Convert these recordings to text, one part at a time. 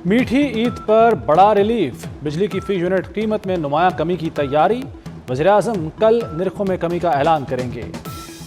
میٹھی عید پر بڑا ریلیف، بجلی کی فی یونٹ قیمت میں نمایاں کمی کی تیاری، وزیراعظم کل نرخوں میں کمی کا اعلان کریں گے۔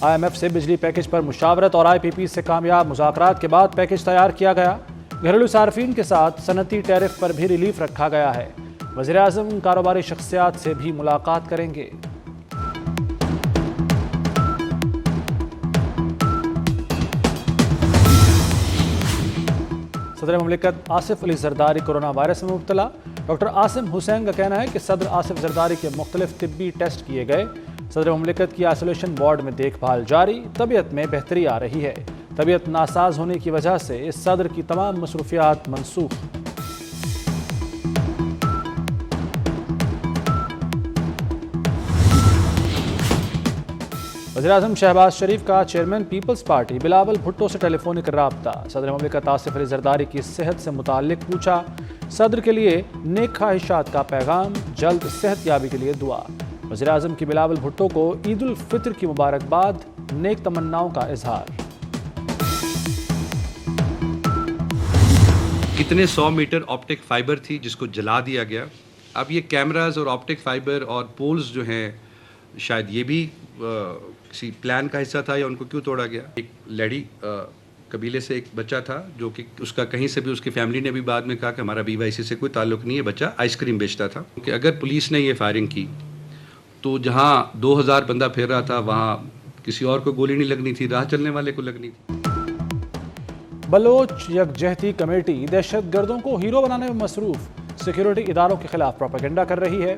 آئی ایم ایف سے بجلی پیکج پر مشاورت اور آئی پی پی سے کامیاب مذاکرات کے بعد پیکج تیار کیا گیا۔ گھریلو صارفین کے ساتھ صنعتی ٹیرف پر بھی ریلیف رکھا گیا ہے۔ وزیراعظم کاروباری شخصیات سے بھی ملاقات کریں گے۔ صدر مملکت آصف علی زرداری کورونا وائرس میں مبتلا۔ ڈاکٹر عاصم حسین کا کہنا ہے کہ صدر آصف زرداری کے مختلف طبی ٹیسٹ کیے گئے۔ صدر مملکت کی آئسولیشن وارڈ میں دیکھ بھال جاری، طبیعت میں بہتری آ رہی ہے۔ طبیعت ناساز ہونے کی وجہ سے صدر کی تمام مصروفیات منسوخ۔ وزیراعظم شہباز شریف کا چیئرمین پیپلز پارٹی بلاول بھٹو سے ٹیلی فونک رابطہ۔ صدر مملکت آصف علی زرداری کی صحت سے متعلق پوچھا۔ صدر کے لیے نیک خواہشات کا پیغام، جلد صحت یابی کے لیے دعا۔ وزیراعظم کی بلاول بھٹو کو عید الفطر کی مبارکباد، نیک تمناؤں کا اظہار۔ کتنے 100 میٹر آپٹک فائبر تھی جس کو جلا دیا گیا۔ اب یہ کیمراز اور آپٹک فائبر اور پولز جو ہیں، شاید یہ بھی کسی پلان کا حصہ تھا یا ان کو کیوں توڑا گیا۔ ایک لیڈی قبیلے سے ایک بچہ تھا جو کہ اس کا کہیں سے بھی، اس کی فیملی نے بھی بعد میں کہا کہ ہمارا BYC سے کوئی تعلق نہیں ہے، بچہ آئس کریم بیچتا تھا۔ کہ اگر پولیس نے یہ فائرنگ کی تو جہاں 2000 بندہ پھیر رہا تھا وہاں کسی اور کو گولی نہیں لگنی تھی، راہ چلنے والے کو لگنی تھی۔ بلوچ یکجہتی کمیٹی دہشت گردوں کو ہیرو بنانے میں مصروف، سیکیورٹی اداروں کے خلاف پروپیگنڈا کر رہی ہے۔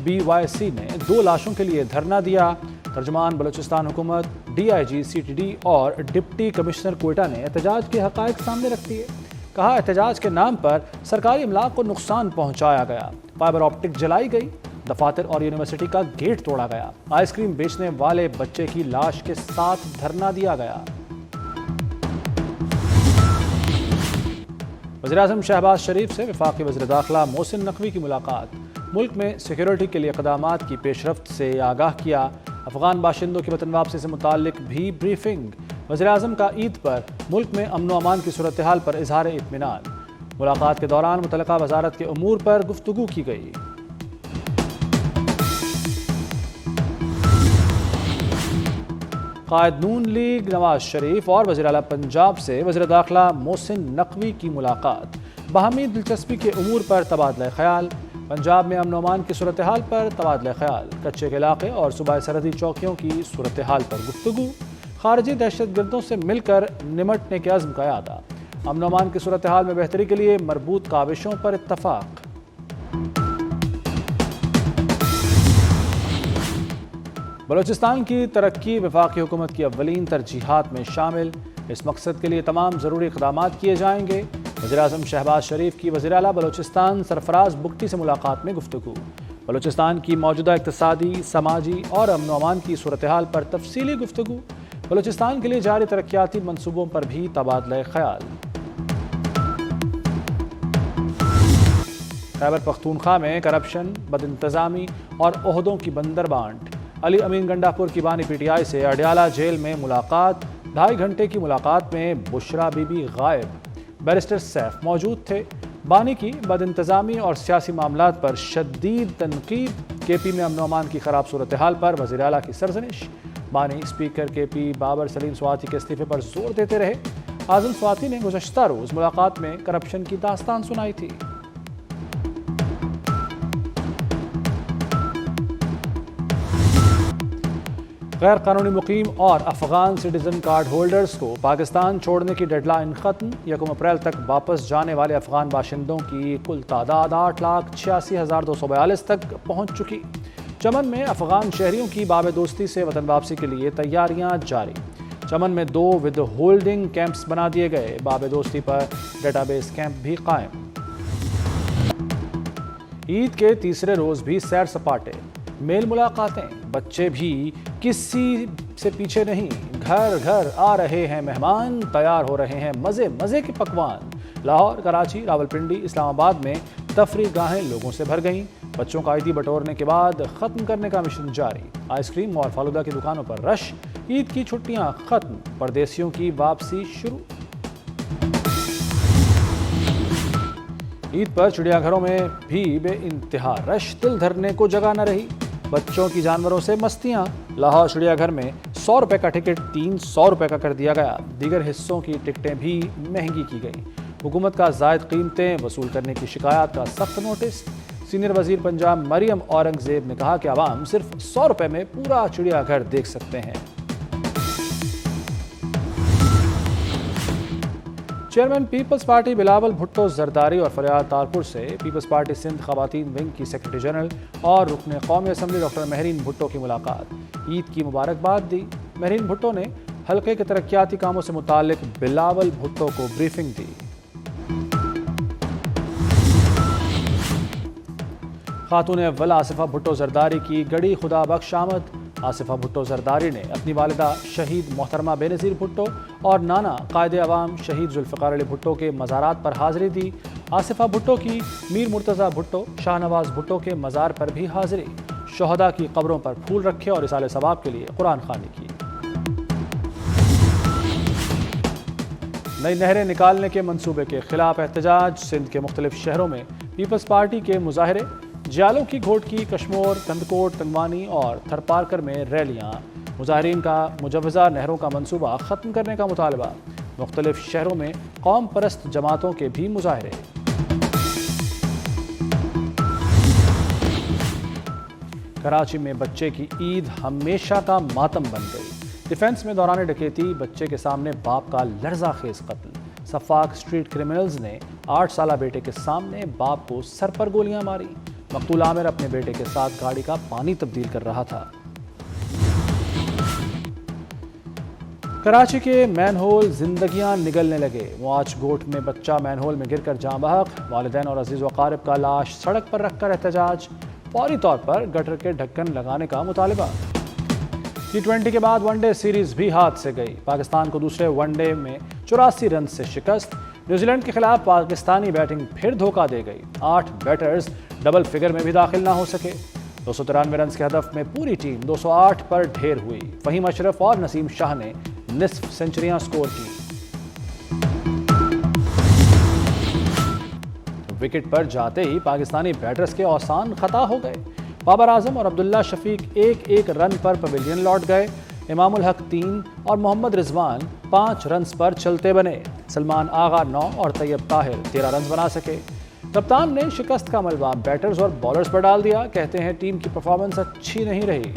BYC نے 2 لاشوں کے لیے دھرنا دیا۔ ترجمان بلوچستان حکومت، DIG CTD اور ڈپٹی کمشنر کوئٹہ نے احتجاج کے حقائق سامنے رکھ دیے۔ کہا احتجاج کے نام پر سرکاری املاک کو نقصان پہنچایا گیا، فائبر آپٹک جلائی گئی، دفاتر اور یونیورسٹی کا گیٹ توڑا گیا، آئس کریم بیچنے والے بچے کی لاش کے ساتھ دھرنا دیا گیا۔ وزیراعظم شہباز شریف سے وفاقی وزیر داخلہ محسن نقوی کی ملاقات۔ ملک میں سیکیورٹی کے لیے اقدامات کی پیش رفت سے آگاہ کیا۔ افغان باشندوں کی وطن واپسی سے متعلق بھی بریفنگ۔ وزیراعظم کا عید پر ملک میں امن و امان کی صورتحال پر اظہار اطمینان۔ ملاقات کے دوران متعلقہ وزارت کے امور پر گفتگو کی گئی۔ قائد نون لیگ نواز شریف اور وزیر اعلیٰ پنجاب سے وزیر داخلہ محسن نقوی کی ملاقات۔ باہمی دلچسپی کے امور پر تبادلہ خیال۔ پنجاب میں امن و امان کی صورتحال پر تبادلہ خیال، کچے کے علاقے اور صوبائی سرحدی چوکیوں کی صورتحال پر گفتگو، خارجی دہشت گردوں سے مل کر نمٹنے کے عزم کا اعادہ، امن و امان کی صورتحال میں بہتری کے لیے مربوط کاوشوں پر اتفاق۔ بلوچستان کی ترقی وفاقی حکومت کی اولین ترجیحات میں شامل، اس مقصد کے لیے تمام ضروری اقدامات کیے جائیں گے۔ وزیراعظم شہباز شریف کی وزیر اعلیٰ بلوچستان سرفراز بگٹی سے ملاقات میں گفتگو۔ بلوچستان کی موجودہ اقتصادی، سماجی اور امن و امان کی صورتحال پر تفصیلی گفتگو۔ بلوچستان کے لیے جاری ترقیاتی منصوبوں پر بھی تبادلہ خیال۔ خیبر پختونخوا میں کرپشن، بد انتظامی اور عہدوں کی بندر بانٹ۔ علی امین گنڈا پور کی بانی PTI سے اڈیالہ جیل میں ملاقات۔ 2.5 گھنٹے کی ملاقات میں بشرا بی بی غائب، بیرسٹر سیف موجود تھے۔ بانی کی بد انتظامی اور سیاسی معاملات پر شدید تنقید۔ KP میں امن و امان کی خراب صورتحال پر وزیر اعلیٰ کی سرزنش۔ بانی اسپیکر KP بابر سلیم سواتی کے استعفے پر زور دیتے رہے۔ اعظم سواتی نے گزشتہ روز ملاقات میں کرپشن کی داستان سنائی تھی۔ غیر قانونی مقیم اور افغان سٹیزن کارڈ ہولڈرز کو پاکستان چھوڑنے کی ڈیڈ لائن ختم۔ 1 اپریل تک واپس جانے والے افغان باشندوں کی کل تعداد 8,86,242 تک پہنچ چکی۔ چمن میں افغان شہریوں کی باب دوستی سے وطن واپسی کے لیے تیاریاں جاری۔ چمن میں 2 ود ہولڈنگ کیمپس بنا دیے گئے، باب دوستی پر ڈیٹا بیس کیمپ بھی قائم۔ عید کے تیسرے روز بھی سیر سپاٹے، میل ملاقاتیں، بچے بھی کسی سے پیچھے نہیں، گھر گھر آ رہے ہیں مہمان، تیار ہو رہے ہیں مزے مزے کے پکوان۔ لاہور، کراچی، راولپنڈی، اسلام آباد میں تفریح گاہیں لوگوں سے بھر گئیں۔ بچوں کا عیدی بٹورنے کے بعد ختم کرنے کا مشن جاری۔ آئس کریم اور فالودہ کی دکانوں پر رش۔ عید کی چھٹیاں ختم، پردیسیوں کی واپسی شروع۔ عید پر چڑیا گھروں میں بھی بے انتہا رش، دل دھرنے کو جگہ نہ رہی۔ بچوں کی جانوروں سے مستیاں، لاہور چڑیا گھر میں 100 روپے کا ٹکٹ 300 روپے کا کر دیا گیا، دیگر حصوں کی ٹکٹیں بھی مہنگی کی گئیں۔ حکومت کا زائد قیمتیں وصول کرنے کی شکایات کا سخت نوٹس۔ سینئر وزیر پنجاب مریم اورنگزیب نے کہا کہ عوام صرف 100 روپے میں پورا چڑیا گھر دیکھ سکتے ہیں۔ چیئرمین پیپلز پارٹی بلاول بھٹو زرداری اور فریاد تارپور سے پیپلز پارٹی سندھ خواتین ونگ کی سیکرٹری جنرل اور رکن قومی اسمبلی ڈاکٹر مہرین بھٹو کی ملاقات، عید کی مبارکباد دی۔ مہرین بھٹو نے حلقے کے ترقیاتی کاموں سے متعلق بلاول بھٹو کو بریفنگ دی۔ خاتون اول آصفہ بھٹو زرداری کی گڑی خدا بخش آمد۔ آصفہ بھٹو زرداری نے اپنی والدہ شہید محترمہ بے نظیر بھٹو اور نانا قائد عوام شہید ذوالفقار علی بھٹو کے مزارات پر حاضری دی۔ آصفہ بھٹو کی میر مرتضیٰ بھٹو، شاہ نواز بھٹو کے مزار پر بھی حاضری، شہداء کی قبروں پر پھول رکھے اور اصالہ ثواب کے لیے قرآن خوانی کی۔ نئی نہریں نکالنے کے منصوبے کے خلاف احتجاج، سندھ کے مختلف شہروں میں پیپلز پارٹی کے مظاہرے، جیالوں کی گھوٹکی، کشمور، کندکوٹ، تنگوانی اور تھرپارکر میں ریلیاں، مظاہرین کا مجوزہ نہروں کا منصوبہ ختم کرنے کا مطالبہ، مختلف شہروں میں قوم پرست جماعتوں کے بھی مظاہرے۔ کراچی میں بچے کی عید ہمیشہ کا ماتم بن گئی۔ ڈیفنس میں دوران ڈکیتی بچے کے سامنے باپ کا لرزہ خیز قتل۔ سفاک اسٹریٹ کرمنلز نے 8 سالہ بیٹے کے سامنے باپ کو سر پر گولیاں ماری۔ مقتول عامر اپنے بیٹے کے ساتھ گاڑی کا پانی تبدیل کر رہا تھا۔ کراچی کے مین ہول زندگیاں نگلنے لگے۔ مواچ گوٹ میں بچہ مین ہول میں گر کر جاں بحق، والدین اور عزیز و اقارب کا لاش سڑک پر رکھ کر احتجاج، فوری طور پر گٹر کے ڈھکن لگانے کا مطالبہ۔ T20 کے بعد ون ڈے سیریز بھی ہاتھ سے گئی۔ پاکستان کو دوسرے ون ڈے میں 84 رن سے شکست۔ نیوزی لینڈ کے خلاف پاکستانی بیٹنگ پھر دھوکہ دے گئی، 8 بیٹرز ڈبل فگر میں بھی داخل نہ ہو سکے۔ 293 رنز کے ہدف میں پوری ٹیم 208 پر ڈھیر ہوئی۔ فہیم اشرف اور نسیم شاہ نے نصف سنچریاں سکور کی۔ وکٹ پر جاتے ہی پاکستانی بیٹرز کے اوسان خطا ہو گئے۔ بابر اعظم اور عبداللہ شفیق ایک رن پر پویلین لوٹ گئے۔ امام الحق 3 اور محمد رضوان 5 رنز پر چلتے بنے۔ سلمان آغا 9 اور طیب طاہر 13 رنز بنا سکے۔ کپتان نے شکست کا ملبہ بیٹرز اور بالرز پر ڈال دیا، کہتے ہیں ٹیم کی پرفارمنس اچھی نہیں رہی۔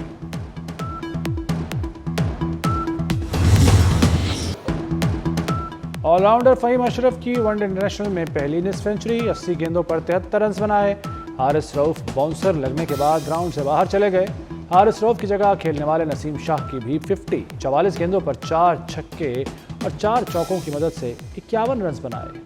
آل راؤنڈر فہیم اشرف کی ون ڈے انٹرنیشنل میں پہلی نصف سنچری، 80 گیندوں پر 73 رنز بنائے۔ حارث رؤف باؤنسر لگنے کے بعد گراؤنڈ سے باہر چلے گئے۔ حارث رؤف کی جگہ کھیلنے والے نسیم شاہ کی بھی 50، 44 گیندوں پر 4 چھکے اور 4 چوکوں کی مدد سے 51 رنز بنائے۔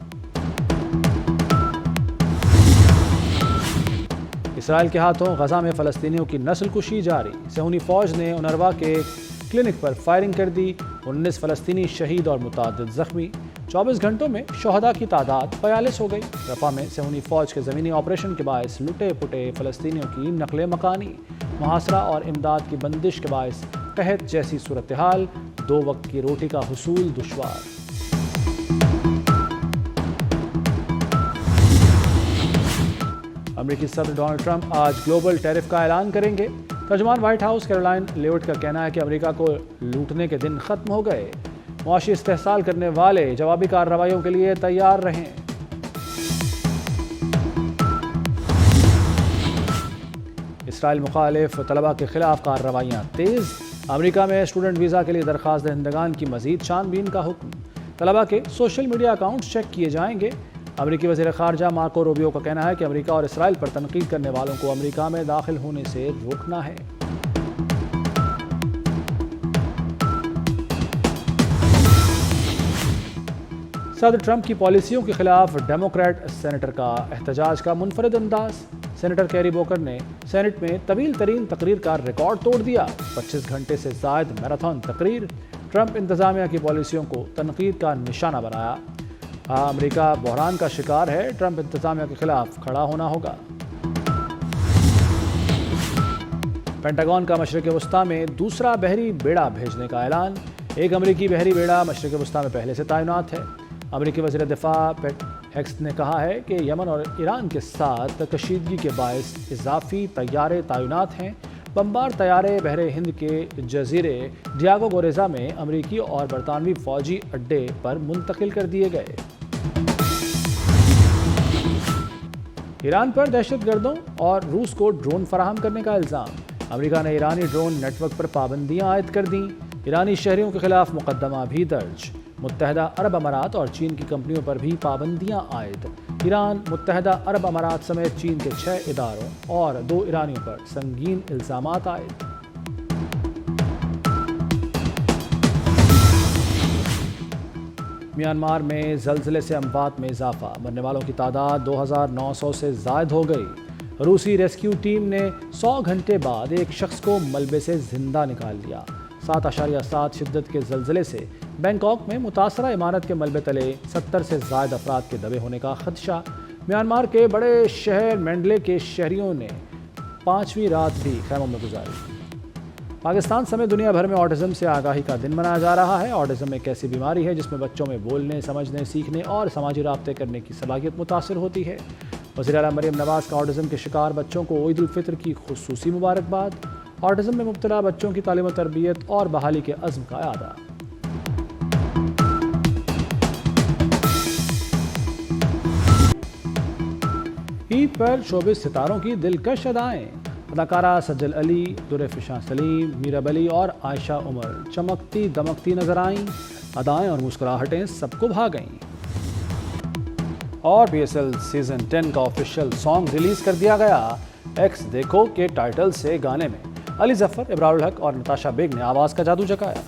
اسرائیل کے ہاتھوں غزہ میں فلسطینیوں کی نسل کشی جاری۔ صہیونی فوج نے اونروا کے کلینک پر فائرنگ کر دی، 19 فلسطینی شہید اور متعدد زخمی۔ 24 گھنٹوں میں شہداء کی تعداد 42 ہو گئی۔ رفح میں صہیونی فوج کے زمینی آپریشن کے باعث لٹے پٹے فلسطینیوں کی نقل مکانی، محاصرہ اور امداد کی بندش کے باعث قحط جیسی صورتحال، 2 وقت کی روٹی کا حصول دشوار۔ امریکی صدر ڈونلڈ ٹرمپ آج گلوبل ٹیرف کا اعلان کریں گے۔ ترجمان وائٹ ہاؤس کیرولائن لیوٹ کا کہنا ہے کہ امریکہ کو لوٹنے کے دن ختم ہو گئے، معاشی استحصال کرنے والے جوابی کارروائیوں کے لیے تیار رہیں۔ اسرائیل مخالف طلباء کے خلاف کارروائیاں تیز۔ امریکہ میں اسٹوڈنٹ ویزا کے لیے درخواست دہندگان کی مزید چھان بین کا حکم۔ طلباء کے سوشل میڈیا اکاؤنٹس چیک کیے جائیں گے۔ امریکی وزیر خارجہ مارکو روبیو کا کہنا ہے کہ امریکہ اور اسرائیل پر تنقید کرنے والوں کو امریکہ میں داخل ہونے سے روکنا ہے۔ صدر ٹرمپ کی پالیسیوں کے خلاف ڈیموکریٹ سینیٹر کا احتجاج کا منفرد انداز۔ سینیٹر کیری بوکر نے سینٹ میں طویل ترین تقریر کا ریکارڈ توڑ دیا، 25 گھنٹے سے زائد میراتھن تقریر۔ ٹرمپ انتظامیہ کی پالیسیوں کو تنقید کا نشانہ بنایا۔ امریکہ بحران کا شکار ہے، ٹرمپ انتظامیہ کے خلاف کھڑا ہونا ہوگا۔ پینٹاگون کا مشرق وسطیٰ میں دوسرا بحری بیڑا بھیجنے کا اعلان۔ ایک امریکی بحری بیڑا مشرق وسطیٰ میں پہلے سے تعینات ہے۔ امریکی وزیر دفاع پیٹ ہیکس نے کہا ہے کہ یمن اور ایران کے ساتھ کشیدگی کے باعث اضافی طیارے تعینات ہیں۔ بمبار طیارے بحر ہند کے جزیرے ڈیاگو گوریزا میں امریکی اور برطانوی فوجی اڈے پر منتقل کر دیے گئے۔ ایران پر دہشت گردوں اور روس کو ڈرون فراہم کرنے کا الزام۔ امریکہ نے ایرانی ڈرون نیٹ ورک پر پابندیاں عائد کر دیں۔ ایرانی شہریوں کے خلاف مقدمہ بھی درج۔ متحدہ عرب امارات اور چین کی کمپنیوں پر بھی پابندیاں عائد۔ ایران، متحدہ عرب امارات سمیت چین کے 6 اداروں اور 2 ایرانیوں پر سنگین الزامات عائد۔ میانمار میں زلزلے سے اموات میں اضافہ، مرنے والوں کی تعداد 2900 سے زائد ہو گئی۔ روسی ریسکیو ٹیم نے 100 گھنٹے بعد ایک شخص کو ملبے سے زندہ نکال لیا۔ 7.7 شدت کے زلزلے سے بینکاک میں متاثرہ عمارت کے ملبے تلے 70 سے زائد افراد کے دبے ہونے کا خدشہ۔ میانمار کے بڑے شہر مینڈلے کے شہریوں نے 5ویں رات بھی خیموں میں گزاری۔ پاکستان سمیت دنیا بھر میں آٹزم سے آگاہی کا دن منایا جا رہا ہے۔ آٹزم ایک ایسی بیماری ہے جس میں بچوں میں بولنے، سمجھنے، سیکھنے اور سماجی رابطے کرنے کی صلاحیت متاثر ہوتی ہے۔ وزیر اعلیٰ مریم نواز کا آٹزم کے شکار بچوں کو عید الفطر کی خصوصی مبارکباد۔ آٹزم میں مبتلا بچوں کی تعلیم و تربیت اور بحالی کے عزم کا اعادہ۔ عید پر شوبز ستاروں کی دلکش ادائیں۔ اداکارہ سجل علی، درفشاں سلیم، میرا بلی اور عائشہ عمر چمکتی دمکتی نظر آئیں۔ ادائیں اور مسکراہٹیں سب کو بھا گئیں۔ اور PSL سیزن 10 کا آفیشیل سانگ ریلیز کر دیا گیا۔ ایکس دیکھو کے ٹائٹل سے گانے میں علی ظفر، ابرار الحق اور نتاشا بیگ نے آواز کا جادو جگایا۔